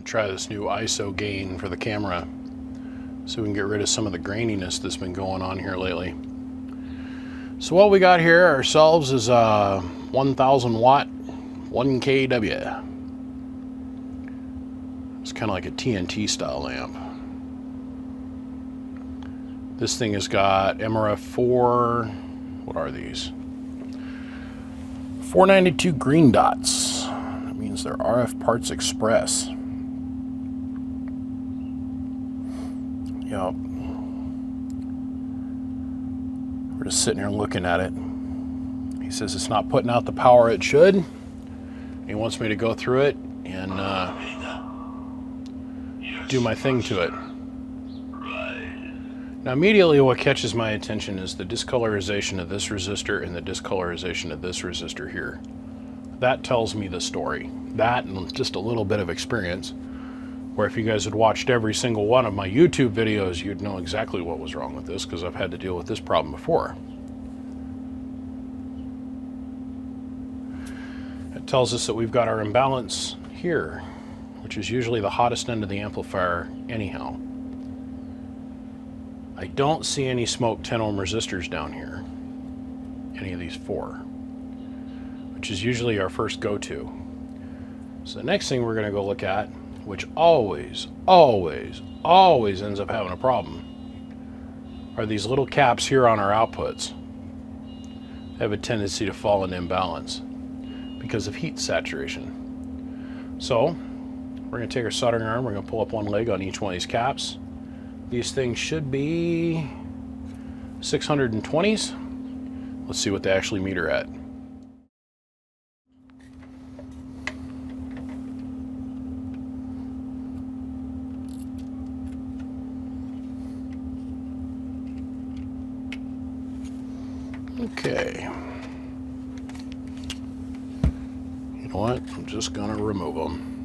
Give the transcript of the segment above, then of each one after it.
try this new ISO gain for the camera so we can get rid of some of the graininess that's been going on here lately. So what we got here ourselves is a 1000 watt 1 kW. It's kind of like a TnT style lamp. This thing has got MRF4, what are these? 492 green dots. That means they're RF Parts Express. Yep. We're just sitting here looking at it. He says it's not putting out the power it should. He wants me to go through it and do my thing to it. Now immediately what catches my attention is the discolorization of this resistor and the discolorization of this resistor here. That tells me the story. That and just a little bit of experience, where if you guys had watched every single one of my YouTube videos, you'd know exactly what was wrong with this, because I've had to deal with this problem before. It tells us that we've got our imbalance here, which is usually the hottest end of the amplifier anyhow. I don't see any smoke 10 ohm resistors down here, any of these four, which is usually our first go-to. So the next thing we're going to go look at, which always ends up having a problem, are these little caps here on our outputs. They have a tendency to fall in imbalance because of heat saturation. So we're going to take our soldering iron, we're going to pull up one leg on each one of these caps. These things should be 620s. Let's see what they actually meter at. Okay. You know what? I'm just gonna remove them.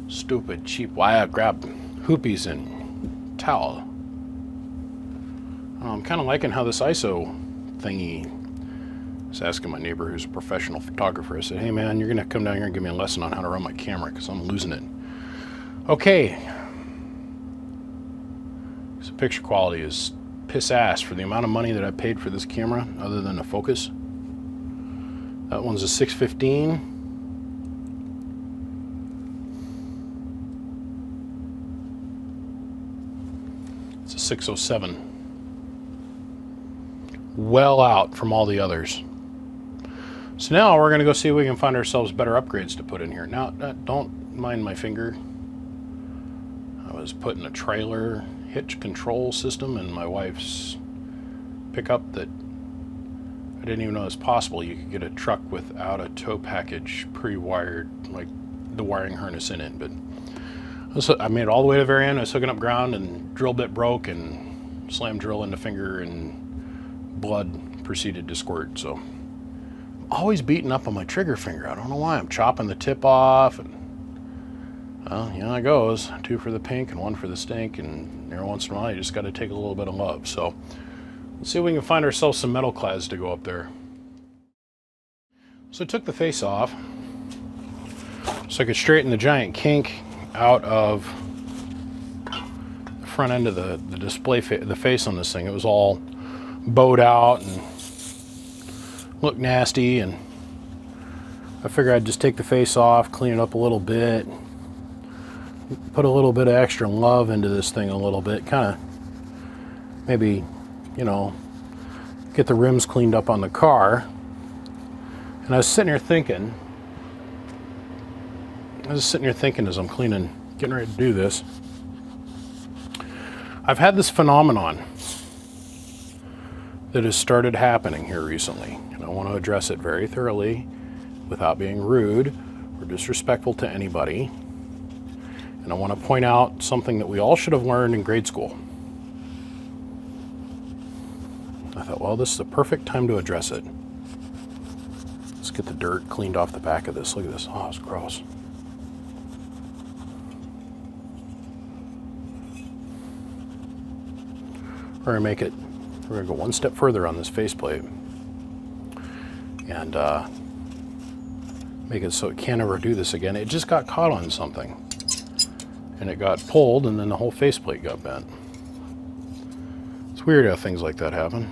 Stupid cheap. Why I grabbed hoopies and towel. I'm kind of liking how this ISO thingy. I was asking my neighbor who's a professional photographer. I said, hey man, you're gonna come down here and give me a lesson on how to run my camera because I'm losing it. Okay. So picture quality is piss ass for the amount of money that I paid for this camera, other than the focus. That one's a 615. It's a 607. Well out from all the others. So now we're going to go see if we can find ourselves better upgrades to put in here. Now, don't mind my finger. I was putting a trailer hitch control system in my wife's pickup that I didn't even know was possible. You could get a truck without a tow package pre-wired, like the wiring harness in it. But I made it all the way to the very end. I was hooking up ground and drill bit broke and slam drill in the finger and blood proceeded to squirt. So I'm always beating up on my trigger finger. I don't know why. I'm chopping the tip off and well, you know, it goes. 2 for the pink and 1 for the stink, and every once in a while you just got to take a little bit of love. So let's see if we can find ourselves some metal clads to go up there. So I took the face off so I could straighten the giant kink out of the front end of the display the face on this thing. It was all bowed out and looked nasty, and I figured I'd just take the face off, clean it up a little bit, put a little bit of extra love into this thing a little bit, kind of maybe, you know, get the rims cleaned up on the car. And I was sitting here thinking, as I'm cleaning, getting ready to do this, I've had this phenomenon that has started happening here recently, and I want to address it very thoroughly without being rude or disrespectful to anybody. And I want to point out something that we all should have learned in grade school. I thought, well, this is the perfect time to address it. Let's get the dirt cleaned off the back of this. Look at this. Oh, it's gross. We're gonna go one step further on this faceplate and make it so it can't ever do this again. It just got caught on something and it got pulled, and then the whole faceplate got bent. It's weird how things like that happen.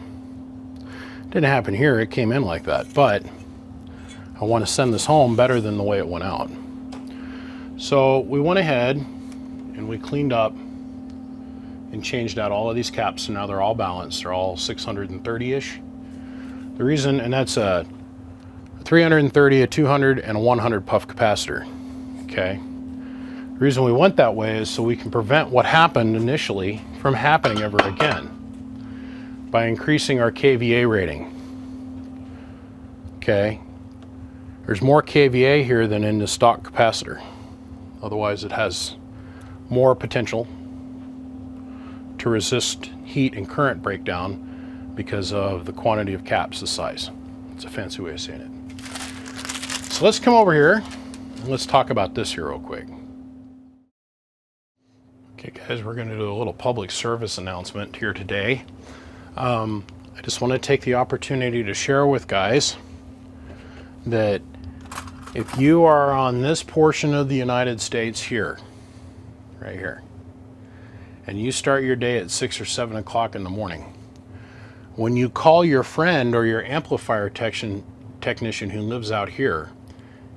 Didn't happen here, it came in like that, but I want to send this home better than the way it went out. So we went ahead and we cleaned up and changed out all of these caps, so now they're all balanced. They're all 630-ish. The reason, and that's a 330, a 200, and a 100 puff capacitor, okay? The reason we went that way is so we can prevent what happened initially from happening ever again by increasing our kVA rating, okay? There's more kVA here than in the stock capacitor. Otherwise, it has more potential to resist heat and current breakdown because of the quantity of caps, the size. It's a fancy way of saying it. So let's come over here and let's talk about this here real quick. Okay guys, we're gonna do a little public service announcement here today. I just want to take the opportunity to share with guys that if you are on this portion of the United States here, right here, and you start your day at 6 or 7 o'clock in the morning, when you call your friend or your amplifier technician who lives out here,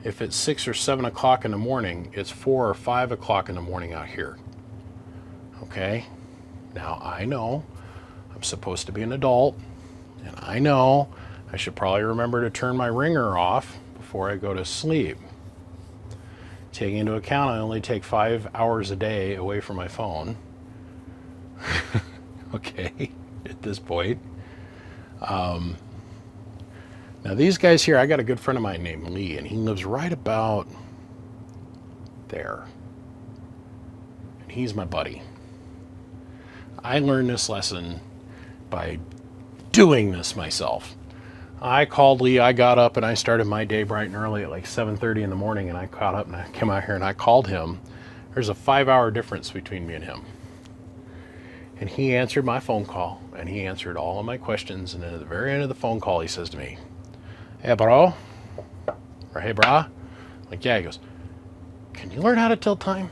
if it's 6 or 7 o'clock in the morning, it's 4 or 5 o'clock in the morning out here. Okay? Now I know I'm supposed to be an adult, and I know I should probably remember to turn my ringer off before I go to sleep. Taking into account I only take 5 hours a day away from my phone. Okay, at this point. Now these guys here, I got a good friend of mine named Lee, and he lives right about there. And he's my buddy. I learned this lesson by doing this myself. I called Lee, I got up and I started my day bright and early at like 7:30 in the morning, and I caught up and I came out here and I called him. There's a 5-hour difference between me and him. And he answered my phone call, and he answered all of my questions, and then at the very end of the phone call, he says to me, "Hey, bro," or "Hey, brah." Like, yeah, he goes, "Can you learn how to tell time?"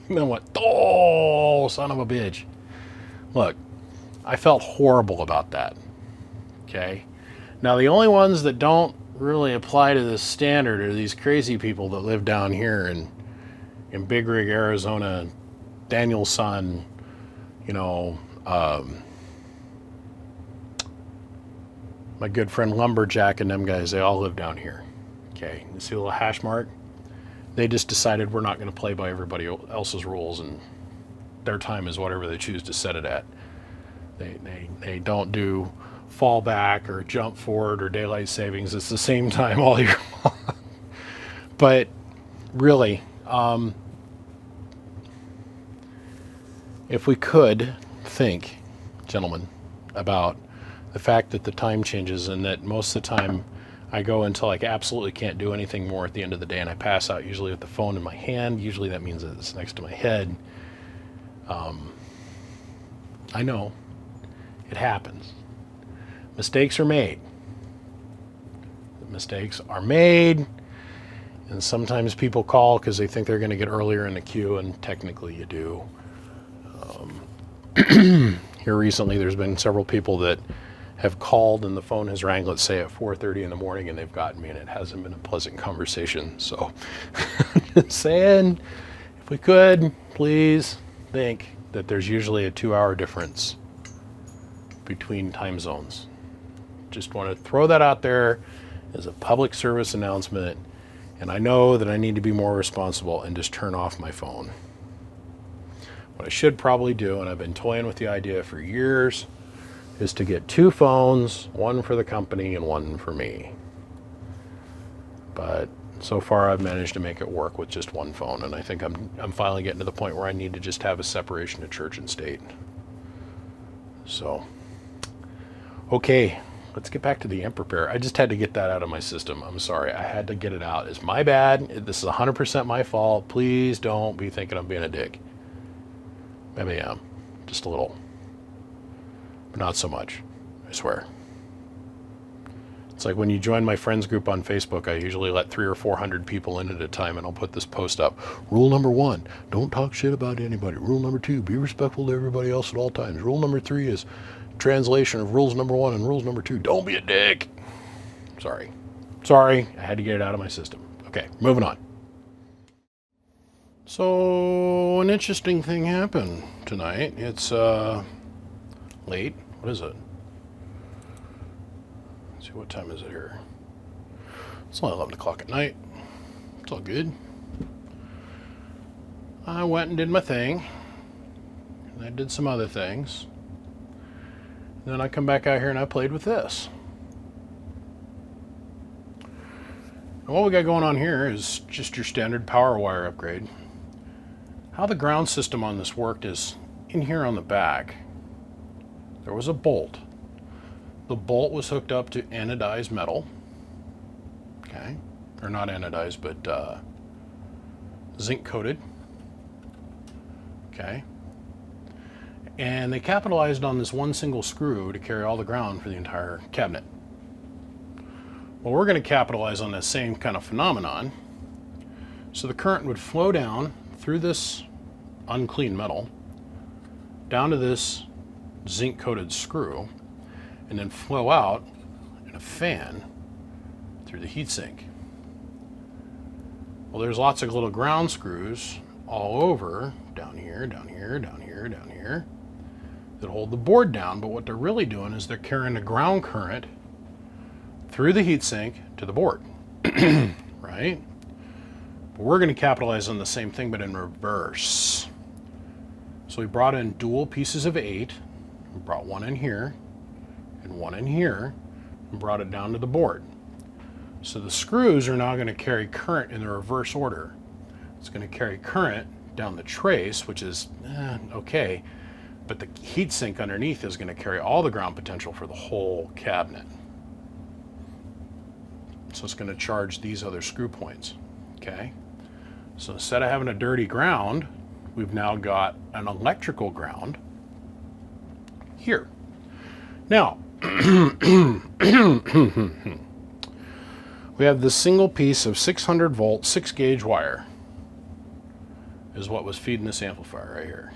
And then what? Oh, son of a bitch. Look, I felt horrible about that, okay? Now, the only ones that don't really apply to this standard are these crazy people that live down here in Big Rig, Arizona, Danielson, you know, my good friend Lumberjack and them guys, they all live down here, okay? You see the little hash mark? They just decided we're not going to play by everybody else's rules, and their time is whatever they choose to set it at. They don't do fallback or jump forward or daylight savings. It's the same time all year long. But really, if we could think, gentlemen, about the fact that the time changes and that most of the time I go until I absolutely can't do anything more at the end of the day, and I pass out usually with the phone in my hand. Usually that means that it's next to my head. I know it happens. Mistakes are made. Mistakes are made, and sometimes people call because they think they're going to get earlier in the queue, and technically you do. Here recently, there's been several people that have called and the phone has rang, let's say at 4:30 in the morning, and they've gotten me, and it hasn't been a pleasant conversation. So, just saying, if we could, please think that there's usually a 2-hour difference between time zones. Just want to throw that out there as a public service announcement, and I know that I need to be more responsible and just turn off my phone. What I should probably do, and I've been toying with the idea for years, is to get 2 phones, one for the company and one for me. But so far I've managed to make it work with just one phone, and I think I'm finally getting to the point where I need to just have a separation of church and state. So, okay, let's get back to the amp repair. I just had to get that out of my system. I'm sorry. I had to get it out. It's my bad. This is 100% my fault. Please don't be thinking I'm being a dick. Maybe I am. Just a little. But not so much. I swear. It's like when you join my friends group on Facebook, I usually let 300 or 400 people in at a time, and I'll put this post up. Rule number 1, don't talk shit about anybody. Rule number 2, be respectful to everybody else at all times. Rule number 3 is translation of rules number 1 and rules number 2. Don't be a dick. Sorry. I had to get it out of my system. Okay, moving on. So, an interesting thing happened tonight. It's late. What is it? Let's see, what time is it here? It's only 11 o'clock at night. It's all good. I went and did my thing. And I did some other things. And then I come back out here and I played with this. And what we got going on here is just your standard power wire upgrade. How the ground system on this worked is in here on the back. There was a bolt. The bolt was hooked up to anodized metal. Okay. Or not anodized, but zinc coated. Okay. And they capitalized on this one single screw to carry all the ground for the entire cabinet. Well, we're going to capitalize on that same kind of phenomenon. So the current would flow down through this unclean metal, down to this zinc coated screw, and then flow out in a fan through the heatsink. Well, there's lots of little ground screws all over, down here, down here, down here, down here, that hold the board down, but what they're really doing is they're carrying the ground current through the heatsink to the board, right? But we're going to capitalize on the same thing, but in reverse. So we brought in dual pieces of 8, we brought one in here, and one in here, and brought it down to the board. So the screws are now going to carry current in the reverse order. It's going to carry current down the trace, which is okay, but the heatsink underneath is going to carry all the ground potential for the whole cabinet. So it's going to charge these other screw points, okay? So instead of having a dirty ground, we've now got an electrical ground here. Now, we have this single piece of 600 volt, 6 gauge wire is what was feeding this amplifier right here.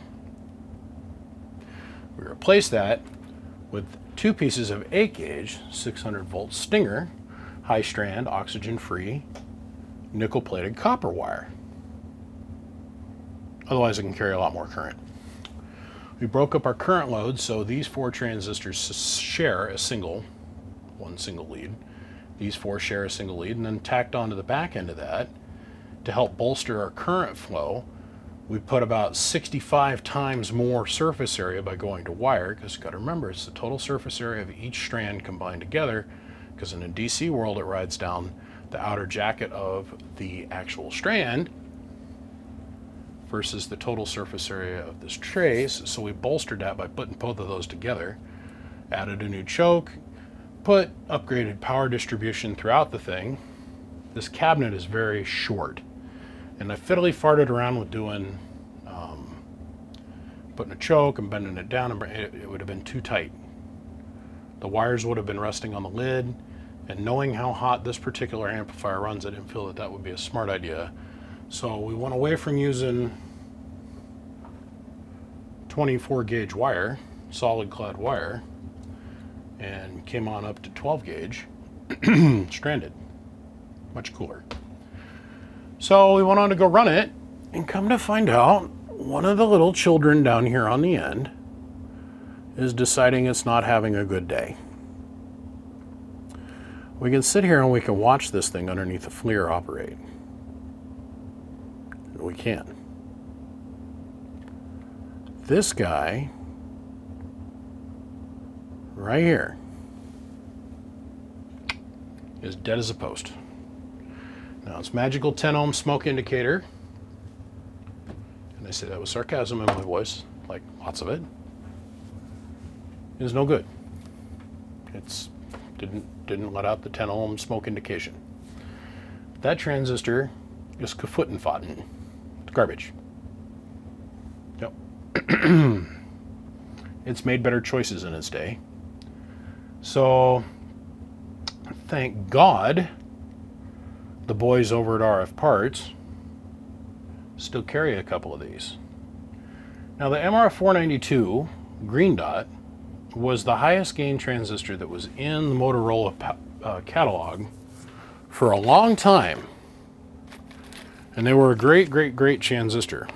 We replaced that with 2 pieces of 8 gauge, 600 volt Stinger, high strand, oxygen free, nickel plated copper wire. Otherwise it can carry a lot more current. We broke up our current load, so these 4 transistors share a one single lead. These 4 share a single lead, and then tacked onto the back end of that to help bolster our current flow. We put about 65 times more surface area by going to wire, because you've got to remember, it's the total surface area of each strand combined together, because in a DC world it rides down the outer jacket of the actual strand versus the total surface area of this trace. So we bolstered that by putting both of those together, added a new choke, put upgraded power distribution throughout the thing. This cabinet is very short, and I fiddly farted around with doing putting a choke and bending it down, and it would have been too tight. The wires would have been resting on the lid, and knowing how hot this particular amplifier runs, I didn't feel that that would be a smart idea. So we went away from using 24 gauge wire, solid clad wire, and came on up to 12 gauge stranded. Much cooler. So we went on to go run it, and come to find out, one of the little children down here on the end is deciding it's not having a good day. We can sit here and we can watch this thing underneath the FLIR operate. We can't. This guy right here is dead as a post. Now it's magical 10 ohm smoke indicator, and I say that with sarcasm in my voice, like lots of it, is no good. It's Didn't let out the 10 ohm smoke indication. That transistor is kaput and fodden. It's garbage. Yep. It's made better choices in its day. So, thank God, the boys over at RF Parts still carry a couple of these. Now, the MRF492 green dot was the highest gain transistor that was in the Motorola catalog for a long time. And they were a great transistor.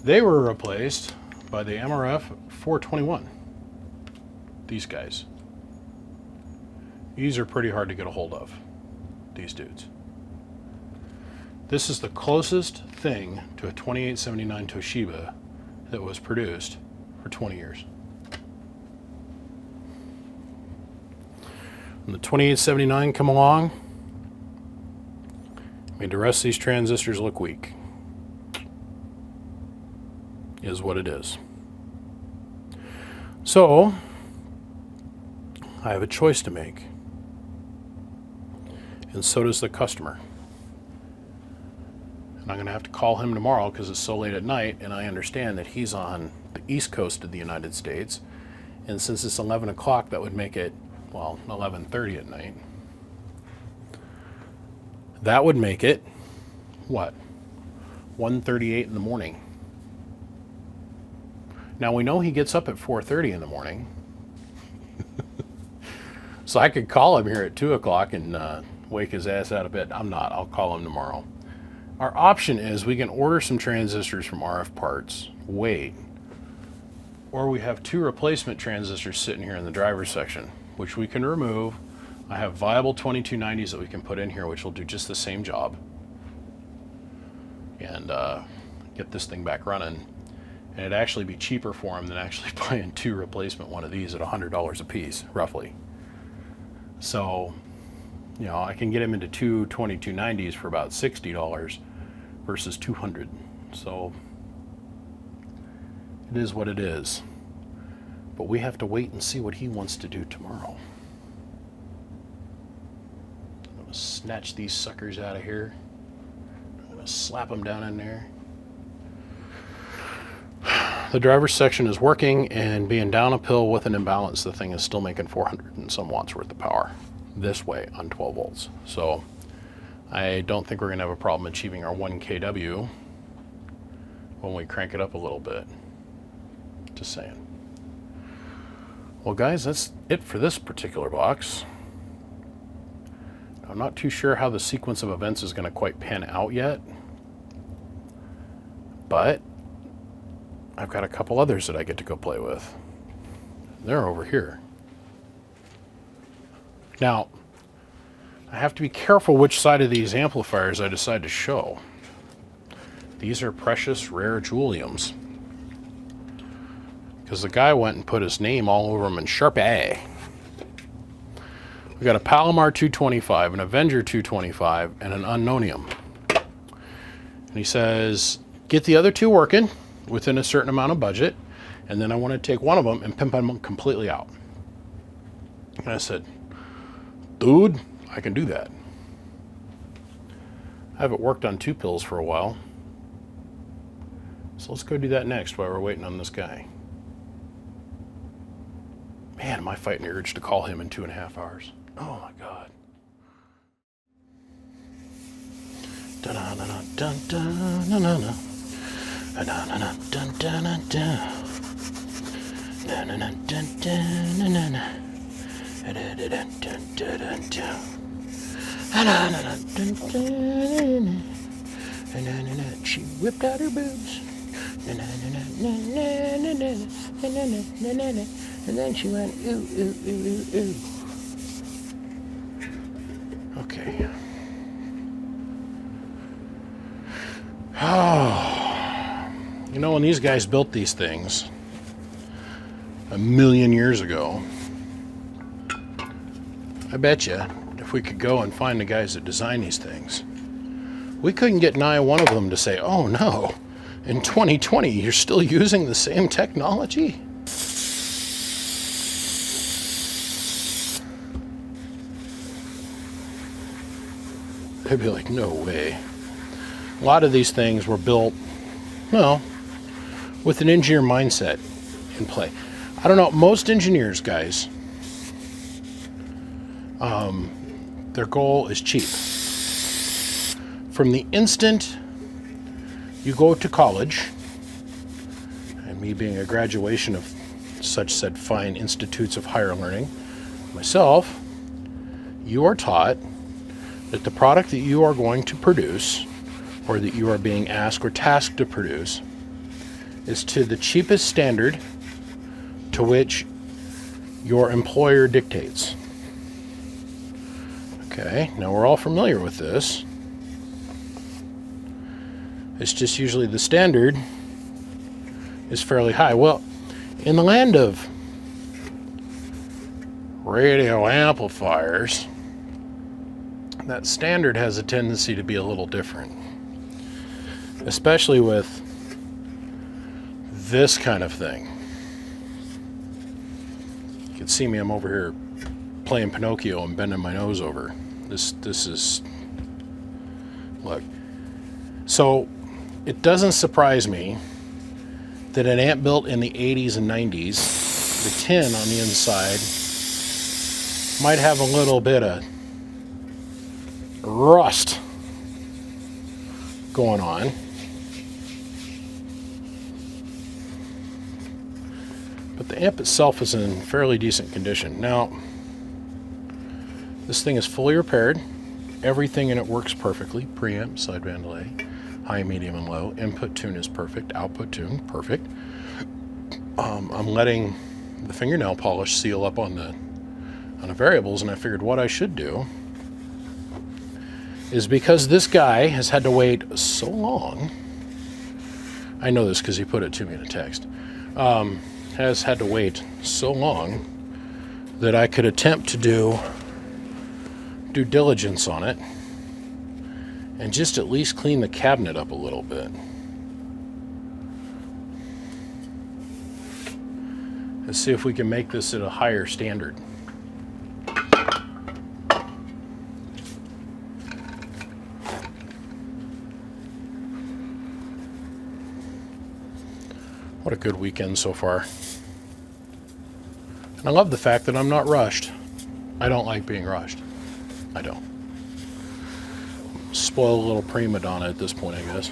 They were replaced by the MRF421. These guys. These are pretty hard to get a hold of, these dudes. This is the closest thing to a 2879 Toshiba that was produced for 20 years. When the 2879 come along, made the rest of these transistors look weak. Is what it is. So, I have a choice to make. And so does the customer. And I'm going to have to call him tomorrow because it's so late at night, and I understand that he's on the east coast of the United States. And since it's 11 o'clock, that would make it, well, 11:30 at night. That would make it, what, 1:38 in the morning. Now, we know he gets up at 4:30 in the morning. So I could call him here at 2 o'clock and wake his ass out of bed. I'm not. I'll call him tomorrow. Our option is we can order some transistors from RF Parts, wait, or we have 2 replacement transistors sitting here in the driver's section, which we can remove. I have viable 2290s that we can put in here, which will do just the same job. And get this thing back running. And it'd actually be cheaper for him than actually buying 2 replacement one of these at $100 a piece, roughly. So, you know, I can get him into 2 2290s for about $60 versus $200. So, it is what it is. But we have to wait and see what he wants to do tomorrow. I'm going to snatch these suckers out of here. I'm going to slap them down in there. The driver's section is working, and being down uphill with an imbalance, the thing is still making 400 and some watts worth of power this way on 12 volts. So I don't think we're going to have a problem achieving our 1 kW when we crank it up a little bit. Just saying. Well, guys, that's it for this particular box. I'm not too sure how the sequence of events is going to quite pan out yet, but I've got a couple others that I get to go play with. They're over here. Now, I have to be careful which side of these amplifiers I decide to show. These are precious rare jeweliums, because the guy went and put his name all over them in Sharpie. We got a Palomar 225, an Avenger 225, and an Unknownium. And he says, get the other 2 working within a certain amount of budget, and then I want to take one of them and pimp them completely out. And I said, dude, I can do that. I haven't worked on 2 pills for a while, so let's go do that next while we're waiting on this guy. Man, am I fighting the urge to call him in 2.5 hours. Oh my God. Da-da-da-da-da-da-da-da-da. She whipped out her boobs. And then she went, ooh, ooh, ooh, ooh, ooh. Okay. Oh. You know, when these guys built these things 1,000,000 years ago, I bet you if we could go and find the guys that designed these things, we couldn't get nigh one of them to say, oh no, in 2020 you're still using the same technology? They'd be like, no way. A lot of these things were built, well, with an engineer mindset in play. I don't know, most engineers, guys, their goal is cheap. From the instant you go to college, and me being a graduation of such said fine institutes of higher learning, myself, you are taught that the product that you are going to produce, or that you are being asked or tasked to produce, is to the cheapest standard to which your employer dictates. Okay, now we're all familiar with this. It's just usually the standard is fairly high. Well, in the land of radio amplifiers, that standard has a tendency to be a little different. Especially with this kind of thing. You can see me, I'm over here playing Pinocchio and bending my nose over. This is, look. So it doesn't surprise me that an amp built in the 80s and 90s, the tin on the inside might have a little bit of rust going on. But the amp itself is in fairly decent condition. Now, this thing is fully repaired. Everything in it works perfectly. Preamp, sideband delay, high, medium, and low. Input tune is perfect. Output tune, perfect. I'm letting the fingernail polish seal up on the variables, and I figured what I should do is, because this guy has had to wait so long, I know this because he put it to me in a text, has had to wait so long that I could attempt to do due diligence on it and just at least clean the cabinet up a little bit. Let's see if we can make this at a higher standard. What a good weekend so far. And I love the fact that I'm not rushed. I don't like being rushed. I don't. Spoiled little prima donna at this point, I guess.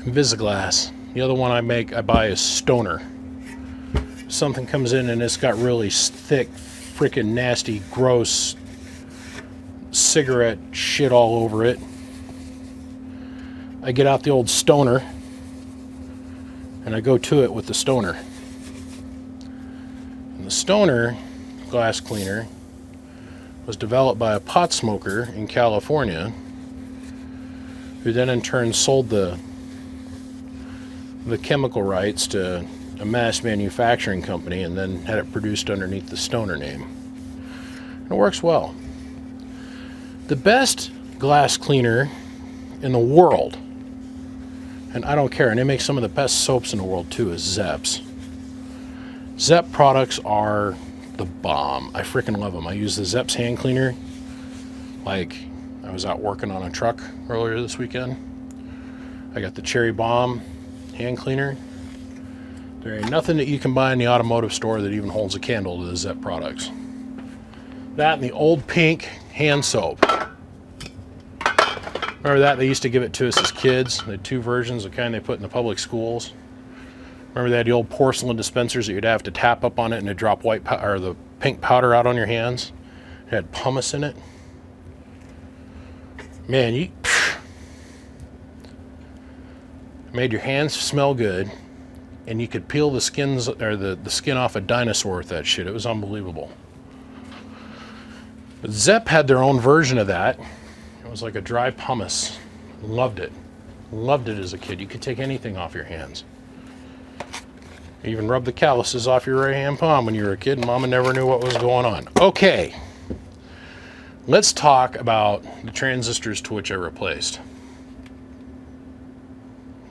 Invisiglass. The other one I buy is Stoner. Something comes in and it's got really thick, freaking nasty, gross cigarette shit all over it. I get out the old Stoner and I go to it with the Stoner. And the Stoner glass cleaner was developed by a pot smoker in California, who then in turn sold the chemical rights to a mass manufacturing company and then had it produced underneath the Stoner name. And it works well. The best glass cleaner in the world, and I don't care, and they make some of the best soaps in the world too, is Zepp's. Zepp products are the bomb. I freaking love them. I use the Zepp's hand cleaner. Like, I was out working on a truck earlier this weekend. I got the Cherry Bomb hand cleaner. There ain't nothing that you can buy in the automotive store that even holds a candle to the Zepp products. That and the old pink hand soap. Remember that? They used to give it to us as kids. They had two versions, the kind they put in the public schools. Remember they had the old porcelain dispensers that you'd have to tap up on it and it'd drop white or the pink powder out on your hands. It had pumice in it. Man, you made your hands smell good, and you could peel the skins or the skin off a dinosaur with that shit. It was unbelievable. But Zepp had their own version of that. It was like a dry pumice. Loved it. Loved it as a kid. You could take anything off your hands. Even rub the calluses off your right hand palm when you were a kid, and Mama never knew what was going on. Okay. Let's talk about the transistors to which I replaced.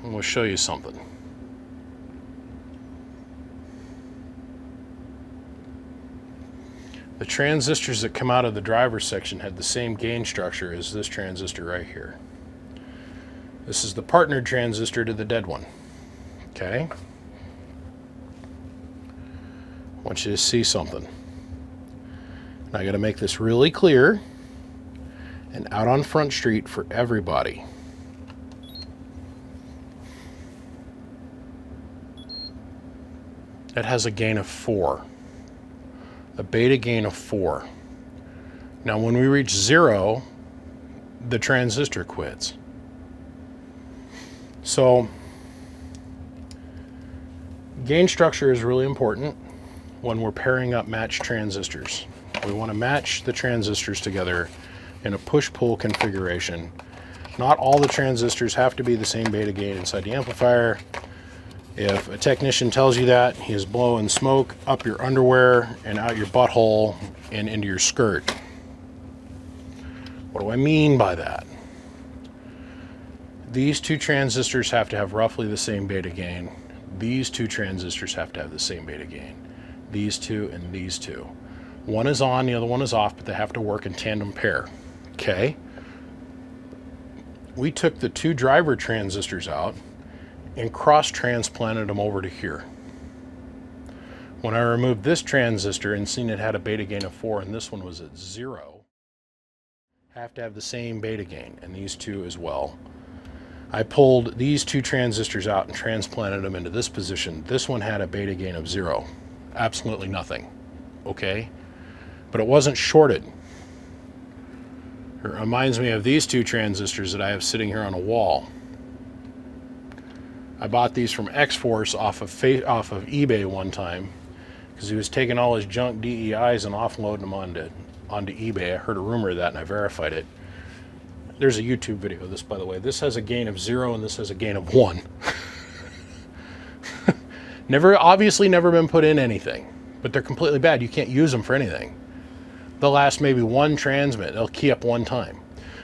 And we'll show you something. The transistors that come out of the driver's section had the same gain structure as this transistor right here. This is the partnered transistor to the dead one. Okay? I want you to see something. And I got to make this really clear and out on Front Street for everybody. It has a gain of 4. A beta gain of 4. Now when we reach 0, the transistor quits. So gain structure is really important when we're pairing up matched transistors. We want to match the transistors together in a push-pull configuration. Not all the transistors have to be the same beta gain inside the amplifier. If a technician tells you that, he is blowing smoke up your underwear and out your butthole and into your skirt. What do I mean by that? These two transistors have to have roughly the same beta gain. These two transistors have to have the same beta gain. These two and these two. One is on, the other one is off, but they have to work in tandem pair. Okay? We took the two driver transistors out and cross-transplanted them over to here. When I removed this transistor and seen it had a beta gain of 4 and this one was at 0, have to have the same beta gain, and these two as well. I pulled these two transistors out and transplanted them into this position. This one had a beta gain of 0. Absolutely nothing. Okay? But it wasn't shorted. It reminds me of these two transistors that I have sitting here on a wall. I bought these from X-Force off of eBay one time because he was taking all his junk DEIs and offloading them onto eBay. I heard a rumor of that and I verified it. There's a YouTube video of this, by the way. This has a gain of 0 and this has a gain of 1. Obviously never been put in anything, but they're completely bad. You can't use them for anything. They'll last maybe one transmit. They'll key up one time.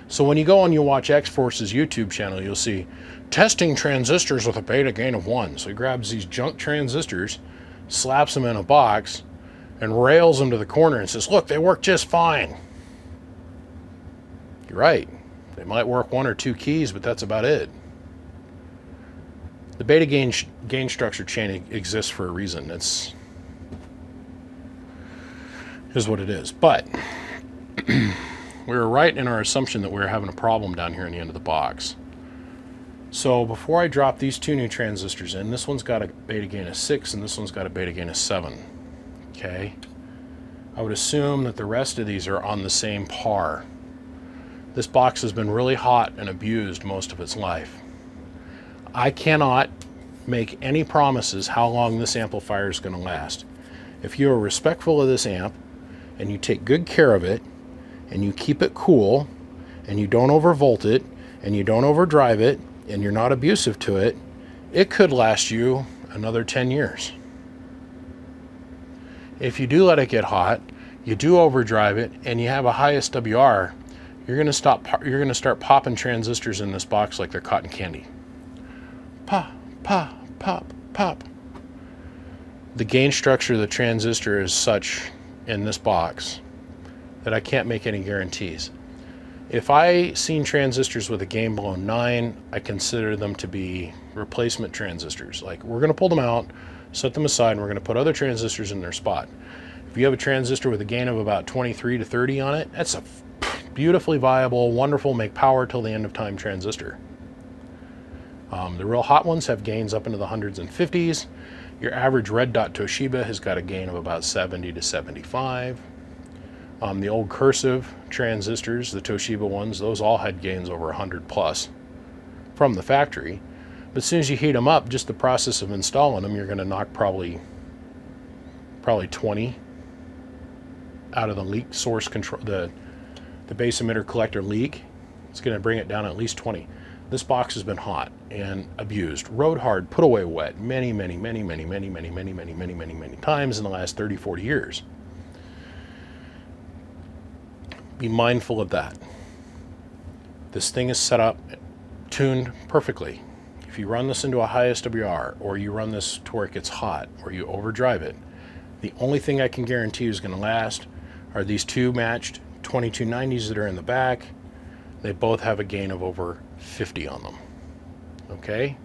So when you go and you watch X-Force's YouTube channel, you'll see testing transistors with a beta gain of 1. So he grabs these junk transistors, slaps them in a box, and rails them to the corner and says, look, they work just fine. You're right. They might work 1 or 2 keys, but that's about it. The beta gain structure chain exists for a reason. Is what it is. But we were right in our assumption that we were having a problem down here in the end of the box. So before I drop these two new transistors in, this one's got a beta gain of 6 and this one's got a beta gain of 7. Okay? I would assume that the rest of these are on the same par. This box has been really hot and abused most of its life. I cannot make any promises how long this amplifier is going to last. If you are respectful of this amp and you take good care of it and you keep it cool and you don't overvolt it and you don't overdrive it and you're not abusive to it, it could last you another 10 years. If you do let it get hot, you do overdrive it, and you have a high SWR, you're going to start popping transistors in this box like they're cotton candy. Pop, pop, pop, pop. The gain structure of the transistor is such in this box that I can't make any guarantees. If I seen transistors with a gain below 9, I consider them to be replacement transistors. Like, we're going to pull them out, set them aside, and we're going to put other transistors in their spot. If you have a transistor with a gain of about 23 to 30 on it, that's a beautifully viable, wonderful, make power till the end of time transistor. The real hot ones have gains up into the hundreds and 50s. Your average red dot Toshiba has got a gain of about 70 to 75. The old cursive transistors, the Toshiba ones, those all had gains over 100 plus from the factory. But as soon as you heat them up, just the process of installing them, you're going to knock probably 20 out of the leak source control, the base emitter collector leak. It's going to bring it down at least 20. This box has been hot and abused, rode hard, put away wet many times in the last 30, 40 years. Be mindful of that. This thing is set up, tuned perfectly. if you run this into a high SWR, or you run this to where it gets hot, or you overdrive it, the only thing I can guarantee is going to last are these two matched 2290s that are in the back. They both have a gain of over 50 on them. Okay?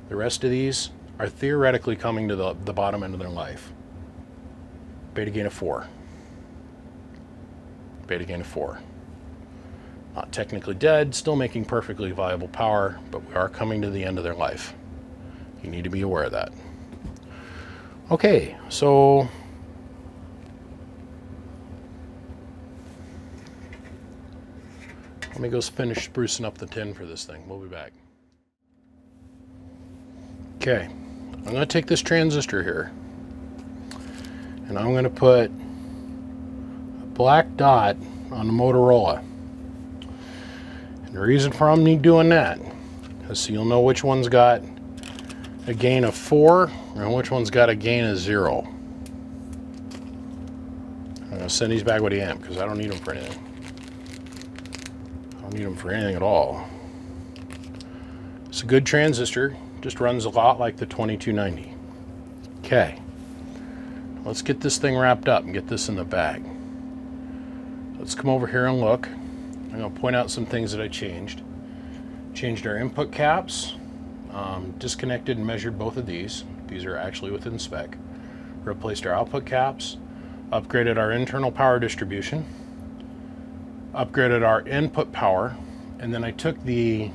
The rest of these are theoretically coming to the bottom end of their life. Beta gain of 4. Beta gain of 4. Not technically dead, still making perfectly viable power, but we are coming to the end of their life. You need to be aware of that. Okay, so let me go finish sprucing up the tin for this thing. We'll be back. Okay, I'm going to take this transistor here, and I'm going to put a black dot on the Motorola. And the reason for me doing that is so you'll know which one's got a gain of 4 and which one's got a gain of 0. I'm going to send these back with the amp because I don't need them for anything. I don't need them for anything at all. It's a good transistor, just runs a lot like the 2290. Okay, let's get this thing wrapped up and get this in the bag. Let's come over here and look. I'm going to point out some things that I changed. Changed our input caps, disconnected and measured both of these. These are actually within spec. Replaced our output caps, upgraded our internal power distribution, upgraded our input power, and then I took the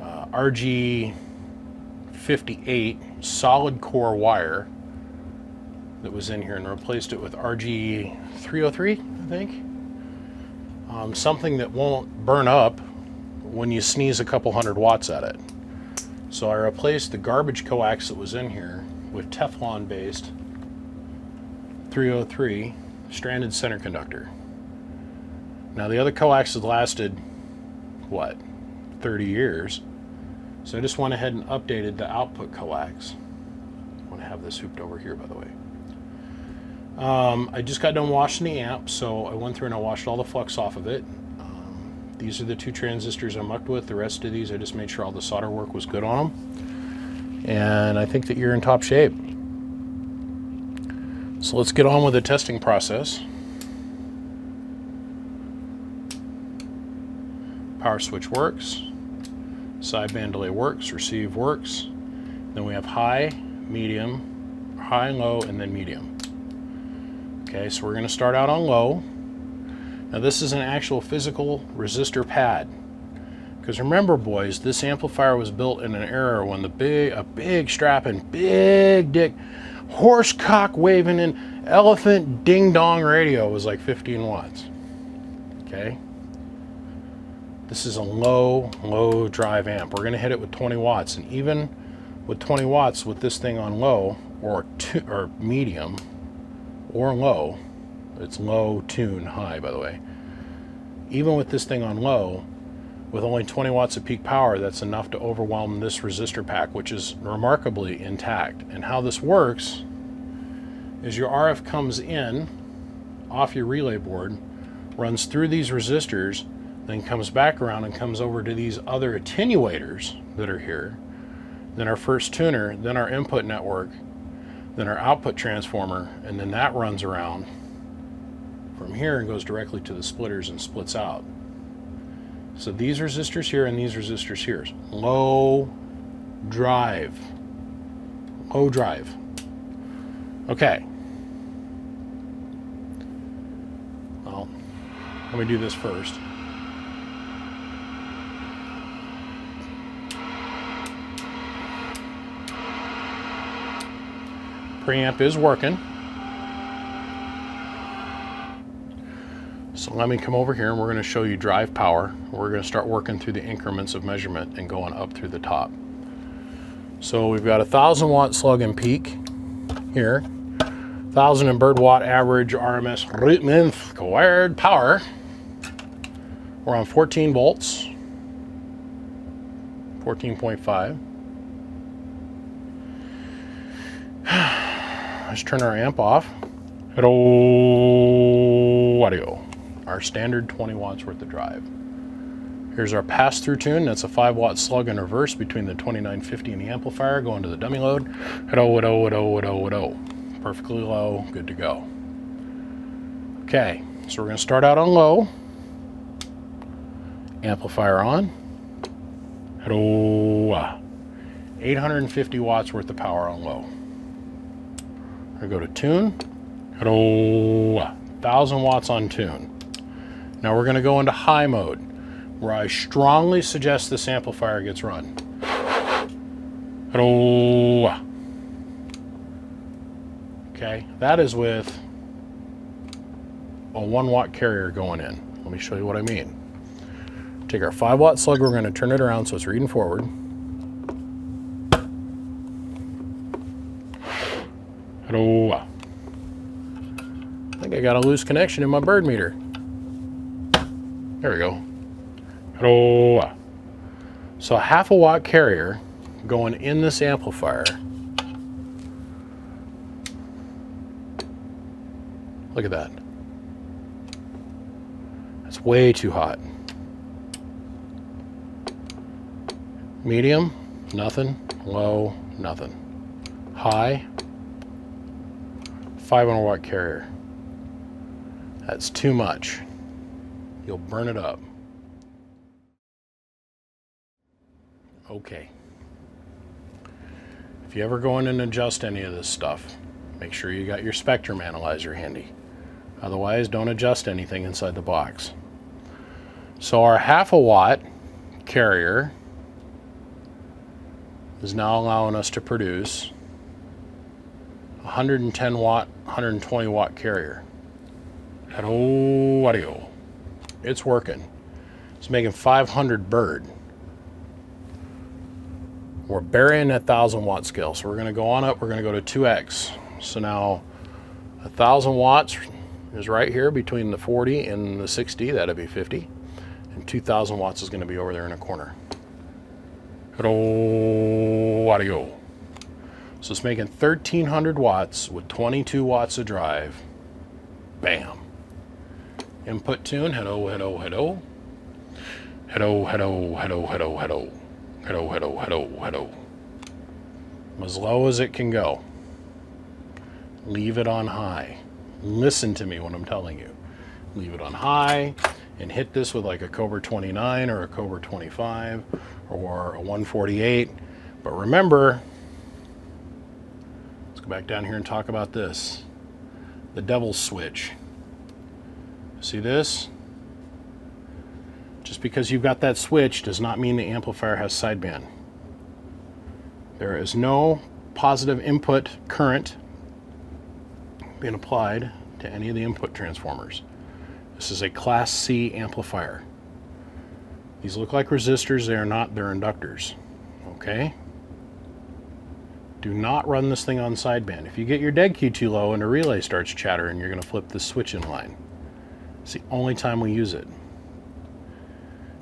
RG58 solid core wire that was in here and replaced it with RG303, I think. Something that won't burn up when you sneeze a couple hundred watts at it. So I replaced the garbage coax that was in here with Teflon based 303 stranded center conductor. Now the other coax has lasted, what, 30 years. So I just went ahead and updated the output coax. I want to have this hooped over here, by the way. I just got done washing the amp, so I went through and I washed all the flux off of it. These are the two transistors I mucked with. The rest of these, I just made sure all the solder work was good on them. And I think that you're in top shape. So let's get on with the testing process. Power switch works. Sideband delay works. Receive works. Then we have high, medium, high, low, and then medium. Okay, so we're going to start out on low. Now this is an actual physical resistor pad. Because remember, boys, this amplifier was built in an era when a big strapping, big dick, horse cock waving and elephant ding dong radio was like 15 watts. Okay? This is a low drive amp. We're going to hit it with 20 watts. And even with 20 watts with this thing on low or medium, or low, it's low, tune, high, by the way. Even with this thing on low, with only 20 watts of peak power, that's enough to overwhelm this resistor pack, which is remarkably intact. And how this works is your RF comes in off your relay board, runs through these resistors, then comes back around and comes over to these other attenuators that are here, then our first tuner, then our input network, then our output transformer, and then that runs around from here and goes directly to the splitters and splits out. So these resistors here and these resistors here. Low drive. Low drive. Okay. Well, let me do this first. Preamp is working. So let me come over here and we're going to show you drive power. We're going to start working through the increments of measurement and going up through the top. So we've got 1,000 watt slug and peak here, 1,000 and bird watt average RMS root min squared power. We're on 14 volts, 14.5. Let's turn our amp off. Hello, audio. Our standard 20 watts worth of drive. Here's our pass-through tune. That's a 5-watt slug in reverse between the 2950 and the amplifier going to the dummy load. Perfectly low, good to go. Okay, so we're going to start out on low. Amplifier on. 850 watts worth of power on low. I go to tune. 1,000 watts on tune. Now we're going to go into high mode, where I strongly suggest this amplifier gets run. Okay, that is with a 1-watt carrier going in. Let me show you what I mean. Take our 5-watt slug, we're going to turn it around so it's reading forward. I think I got a loose connection in my bird meter. There we go. So a 1/2 watt carrier going in this amplifier. Look at that. That's way too hot. Medium, nothing. Low, nothing. High, 500 watt carrier. That's too much. You'll burn it up. Okay. If you ever go in and adjust any of this stuff, make sure you got your spectrum analyzer handy. Otherwise, don't adjust anything inside the box. So our 1/2 watt carrier is now allowing us to produce 110 watt, 120 watt carrier. Hello, audio. It's working. It's making 500 bird. We're burying that 1,000 watt scale. So we're going to go on up. We're going to go to 2x. So now 1,000 watts is right here between the 40 and the 60. That'd be 50. And 2,000 watts is going to be over there in a corner. Hello, audio. So it's making 1,300 watts with 22 watts of drive. Bam. Input tune. Hello. As low as it can go. Leave it on high. Listen to me when I'm telling you. Leave it on high and hit this with like a Cobra 29 or a Cobra 25 or a 148. But remember, let's go back down here and talk about this. The devil's switch. See this? Just because you've got that switch does not mean the amplifier has sideband. There is no positive input current being applied to any of the input transformers. This is a Class C amplifier. These look like resistors, they are not, they're inductors. Okay? Do not run this thing on sideband. If you get your dead key too low and the relay starts chattering, you're going to flip the switch in line. It's the only time we use it.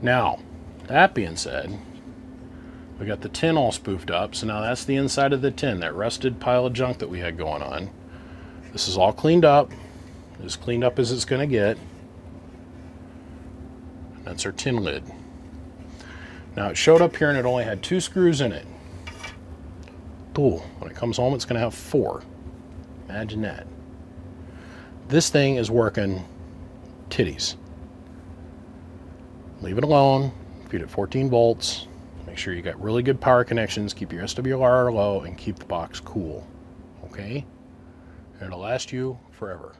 Now, that being said, we got the tin all spoofed up, so now that's the inside of the tin, that rusted pile of junk that we had going on. This is all cleaned up, as cleaned up as it's going to get. That's our tin lid. Now it showed up here and it only had 2 screws in it. Cool. When it comes home, it's going to have 4. Imagine that. This thing is working titties. Leave it alone. Feed it 14 volts. Make sure you got really good power connections. Keep your SWR low and keep the box cool. Okay? And it'll last you forever.